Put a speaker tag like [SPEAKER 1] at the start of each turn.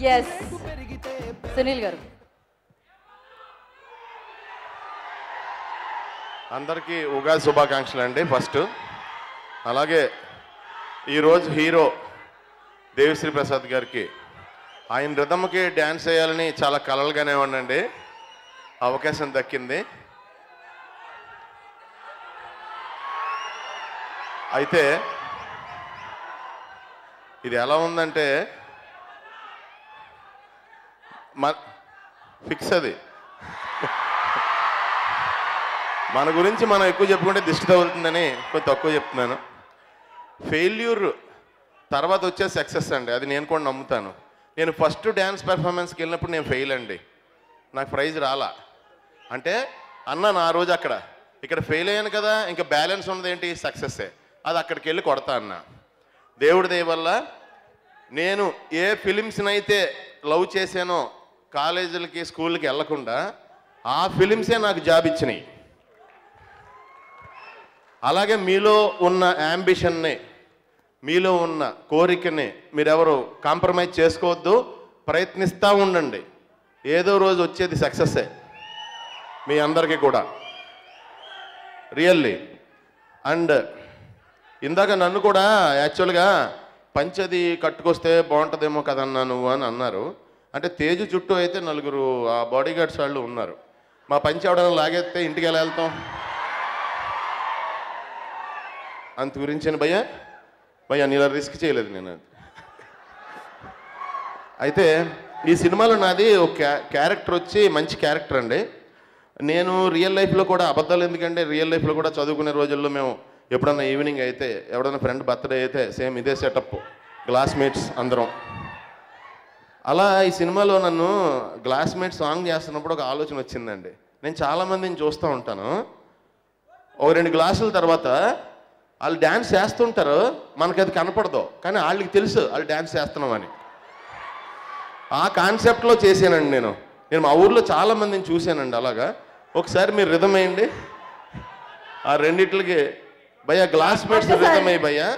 [SPEAKER 1] Yes Sunil గారు.
[SPEAKER 2] అందరికీ ఉగాది శుభాకాంక్షలు అండి. ఫస్ట్ అలాగే ఈరోజు హీరో దేవిశ్రీ ప్రసాద్ గారికి ఆయన రిథమ్కి డ్యాన్స్ చేయాలని చాలా కలలుగానే ఉండండి, అవకాశం దక్కింది. అయితే ఇది ఎలా ఉందంటే ఫిక్స్ అది మన గురించి మనం ఎక్కువ చెప్పుకుంటే దిష్టి తగులుతుందని కొంచెం తక్కువ చెప్తున్నాను. ఫెయిల్యూర్ తర్వాత వచ్చే సక్సెస్ అండి, అది నేను కూడా నమ్ముతాను. నేను ఫస్ట్ డ్యాన్స్ పెర్ఫార్మెన్స్కి వెళ్ళినప్పుడు నేను ఫెయిల్ అండి, నాకు ప్రైజ్ రాలా. అంటే అన్నాను ఆ రోజు ఇక్కడ ఫెయిల్ అయ్యాను కదా, ఇంకా బ్యాలెన్స్ ఉన్నది ఏంటి, సక్సెస్సే, అది అక్కడికి వెళ్ళి కొడతా అన్న. దేవుడి దయ వల్ల నేను ఏ ఫిలిమ్స్ని అయితే లవ్ చేశానో కాలేజీలకి స్కూల్కి వెళ్ళకుండా ఆ ఫిలిమ్సే నాకు జాబ్ ఇచ్చినాయి. అలాగే మీలో ఉన్న యాంబిషన్ని, మీలో ఉన్న కోరికని మీరెవరు కాంప్రమైజ్ చేసుకోవద్దు, ప్రయత్నిస్తూ ఉండండి. ఏదో రోజు వచ్చేది సక్సెస్సే మీ అందరికీ కూడా, రియల్లీ. అండ్ ఇందాక నన్ను కూడా యాక్చువల్గా పంచది కట్టుకొస్తే బాగుంటుందేమో కదన్నా నువ్వు అని అన్నారు. అంటే తేజు చుట్టూ అయితే 4 ఆ బాడీ గార్డ్స్ వాళ్ళు ఉన్నారు. మా పంచి ఎవడన్నా లాగేస్తే ఇంటికి ఎలా వెళ్తాం, అంత గురించి భయ్యా నీలా రిస్క్ చేయలేదు నేను. అయితే ఈ సినిమాలో నాది ఒక క్యారెక్టర్ వచ్చి మంచి క్యారెక్టర్ అండి. నేను రియల్ లైఫ్లో కూడా అబద్ధాలు ఎందుకంటే రియల్ లైఫ్లో కూడా చదువుకునే రోజుల్లో మేము ఎప్పుడన్నా ఈవినింగ్ అయితే ఎవడన్నా ఫ్రెండ్ బర్త్డే అయితే సేమ్ ఇదే సెటప్, క్లాస్మేట్స్ అందరం. అలా ఈ సినిమాలో నన్ను క్లాస్మేట్ సాంగ్ చేస్తున్నప్పుడు ఒక ఆలోచన వచ్చిందండి. నేను చాలామందిని చూస్తూ ఉంటాను, ఒక 2 గ్లాసుల తర్వాత వాళ్ళు డ్యాన్స్ చేస్తుంటారు, మనకి అది కనపడదు, కానీ వాళ్ళకి తెలుసు వాళ్ళు డ్యాన్స్ చేస్తున్నామని. ఆ కాన్సెప్ట్లో చేశానండి నేను మా ఊర్లో చాలామందిని చూశానండి. అలాగా ఒకసారి మీరు రిథమ్ వేయండి, ఆ రెండిట్లకి భయ్యా, క్లాస్మేట్స్ రిథమ్ అయ్యి భయ్యా.